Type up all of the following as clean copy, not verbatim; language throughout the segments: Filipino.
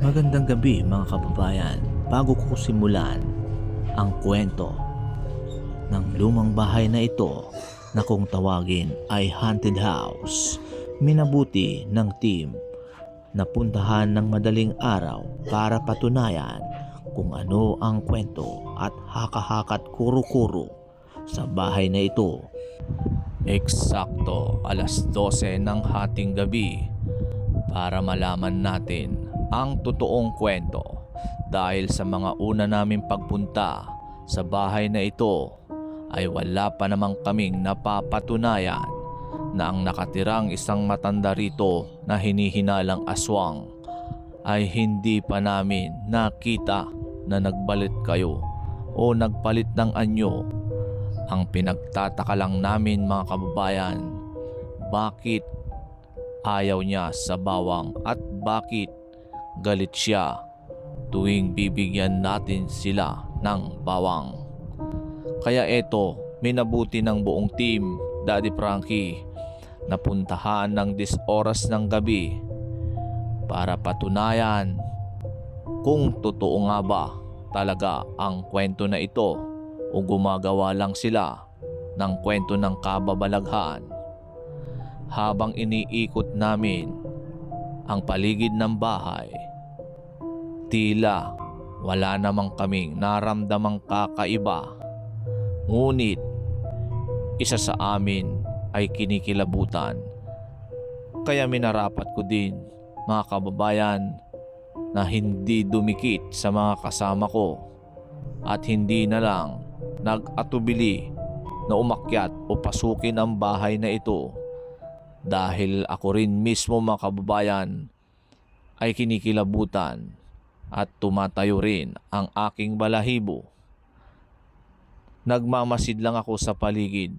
Magandang gabi mga kababayan. Bago ko simulan ang kwento ng lumang bahay na ito na kung tawagin ay haunted house, minabuti ng team na puntahan ng madaling araw para patunayan kung ano ang kwento at haka-hakat kuro-kuro sa bahay na ito. Eksakto alas 12 ng hating gabi para malaman natin ang totoong kwento dahil sa mga una naming pagpunta sa bahay na ito ay wala pa namang kaming napapatunayan na ang nakatirang isang matanda rito na hinihinalang aswang ay hindi pa namin nakita na nagbalit kayo o nagpalit ng anyo. Ang pinagtataka lang namin mga kababayan, bakit ayaw niya sa bawang at bakit galit siya tuwing bibigyan natin sila ng bawang. Kaya eto, minabuti ng buong team Daddy Frankie na puntahan ng 10 oras ng gabi para patunayan kung totoo nga ba talaga ang kwento na ito o gumagawa lang sila ng kwento ng kababalaghan. Habang iniikot namin ang paligid ng bahay, tila wala namang kaming naramdamang kakaiba. Ngunit isa sa amin ay kinikilabutan. Kaya minarapat ko din mga kababayan na hindi dumikit sa mga kasama ko at hindi na lang nag-atubili na umakyat o pasukin ang bahay na ito. Dahil ako rin mismo mga kababayan ay kinikilabutan at tumatayo rin ang aking balahibo. Nagmamasid lang ako sa paligid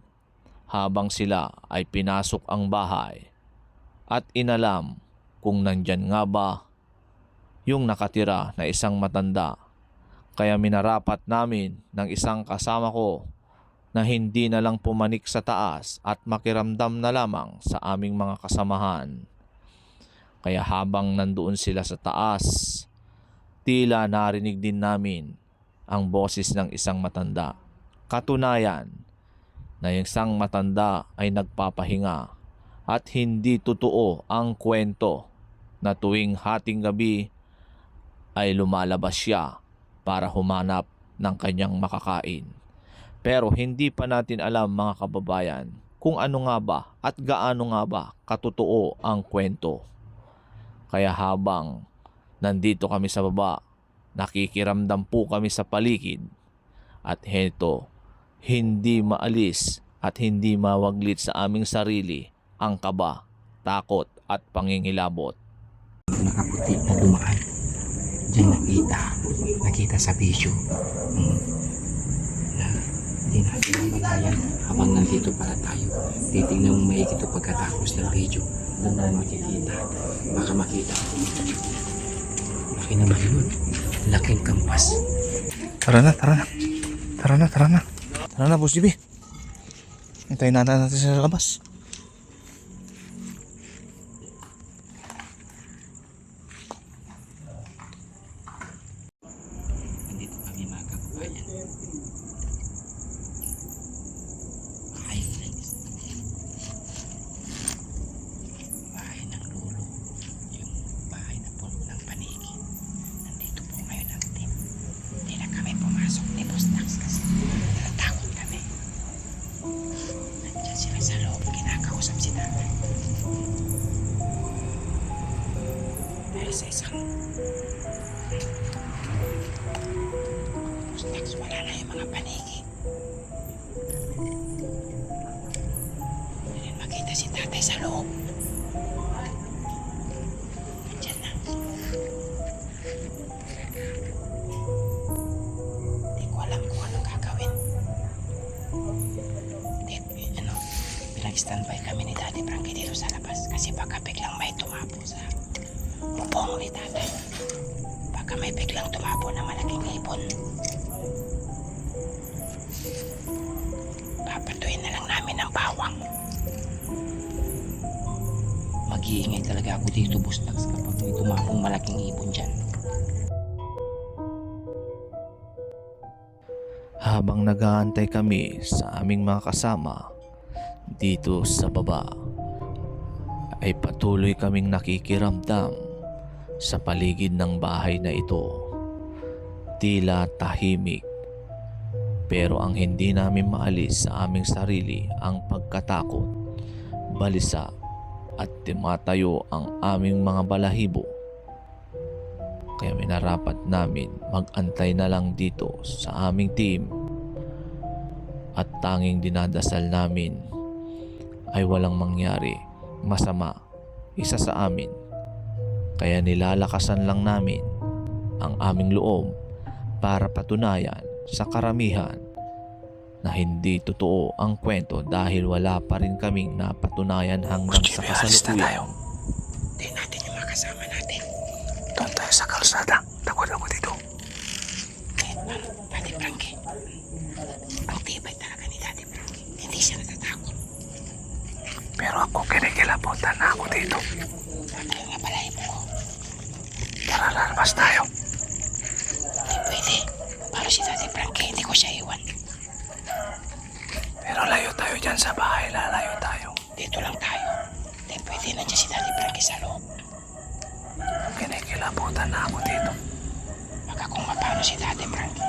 habang sila ay pinasok ang bahay at inalam kung nandyan nga ba yung nakatira na isang matanda. Kaya minarapat namin ng isang kasama ko na hindi na lang pumanik sa taas at makiramdam na lamang sa aming mga kasamahan. Kaya habang nandoon sila sa taas, tila narinig din namin ang boses ng isang matanda. Katunayan na yung isang matanda ay nagpapahinga at hindi totoo ang kwento na tuwing hating gabi ay lumalabas siya para humanap ng kanyang makakain. Pero hindi pa natin alam mga kababayan kung ano nga ba at gaano nga ba katotoo ang kwento. Kaya habang nandito kami sa baba, nakikiramdam po kami sa paligid at heto, hindi maalis at hindi mawaglit sa aming sarili ang kaba, takot at pangingilabot. Nakaputi na dumaan. Diyan nakita sa video. Hindi natin namalayan habang nandito pala tayo. Titignan mo maigit ito pagkatapos ng video. Doon na makikita. Baka makita. Laki naman yun. Laking kampas. Tara na. Tara na, Boss JB. Hintayin natin sa labas. Nandito kami mga kababayan. Bahay ng lolo. Yung bahay na puno ng paniki. Nandito po ngayon ang team. Hindi na kami pumasok ni Boss Nax kasi natatakot kami. Nandiyan sila sa loob. Kinakausap si tatay. Dahil sa isang Boss Nax, wala na yung mga paniki. Hindi makita si tatay sa loob. Nandiyan na. Hindi ko alam kung anong gagawin. Pinag-standby kami ni Daddy Frankie dito sa labas kasi baka biglang may tumapo sa bubong ni tatay. Baka may biglang tumapo na malaking ibon. Papatuyin na lang namin ang bawang. Mag-iingay talaga ako dito, Boss Nax, kapag may tumapong malaking ibon dyan. Habang nag-aantay kami sa aming mga kasama dito sa baba, ay patuloy kaming nakikiramdam sa paligid ng bahay na ito. Tila tahimik, pero ang hindi namin maalis sa aming sarili ang pagkatakot, balisa at timatayo ang aming mga balahibo. Kaya minarapat namin mag-antay na lang dito sa aming team, at tanging dinadasal namin ay walang mangyari masama isa sa amin. Kaya nilalakasan lang namin ang aming loob para patunayan sa karamihan na hindi totoo ang kwento, dahil wala pa rin kaming napatunayan hanggang sa kasalukuyan. Hindi natin yung mga kasama natin. Doon tayo sa kalsada. Takot ako dito. Daddy Frankie. Ang tibay talaga ni Daddy Frankie. Hindi siya natatakot. Pero ako kinikilabutan na ako dito. Ano yung napalay mo ko? Tara, lalabas tayo. Hindi pwede. Para si Daddy Frankie, hindi ko siya iwan. Pero layo tayo dyan sa bahay. Lalayo tayo. Dito lang tayo. Hindi pwede, nandiyan si Daddy Frankie sa loob. Kinikilabutan na ako dito. Baka kung mapano si Daddy Frankie.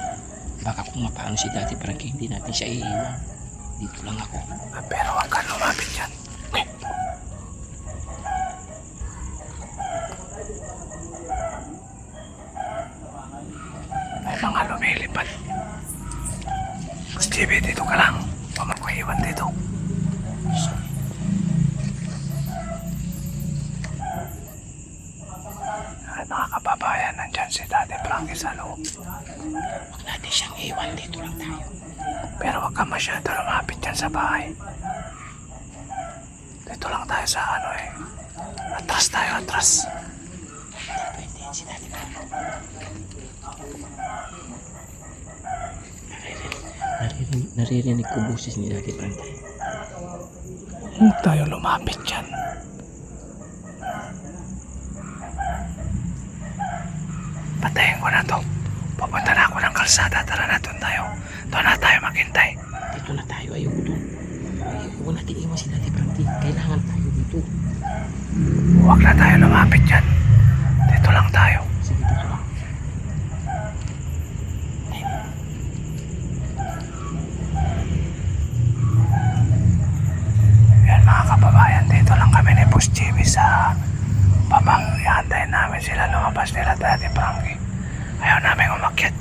Baka kung mapano si Daddy Frankie, hindi natin siya iiwan. Dito lang ako. Pero huwag ka lumapit dyan. May mga lumilipad. Stevie, dito ka lang. Huwag mo ko iwan dito. Ay, mga kababayan, nandyan si Daddy Frankie sa loob. Huwag natin siyang iwan. Dito lang tayo. Pero huwag ka masyado lumapit dyan sa bahay. Dito lang tayo sa atras tayo, atras. Hindi pwede si Daddy Frankie. Naririnig ko boses ni Daddy Frankie. Huwag tayo lumapit dyan. Patayin ko na to. Pupunta na ako ng kalsada. Tara na, doon tayo. Doon na tayo maghintay. Dito na tayo. Ayoko doon. Huwag natin iwan si Daddy Frankie. Kailangan tayo dito. Huwag na tayo lumapit dyan. Dito lang tayo. Sige, dito lang. Yan mga kababayan, dito lang kami ni Boss Jimmy sa babang. Ihantayin namin sila lumabas nila Daddy Frankie. Ayaw namin umakyat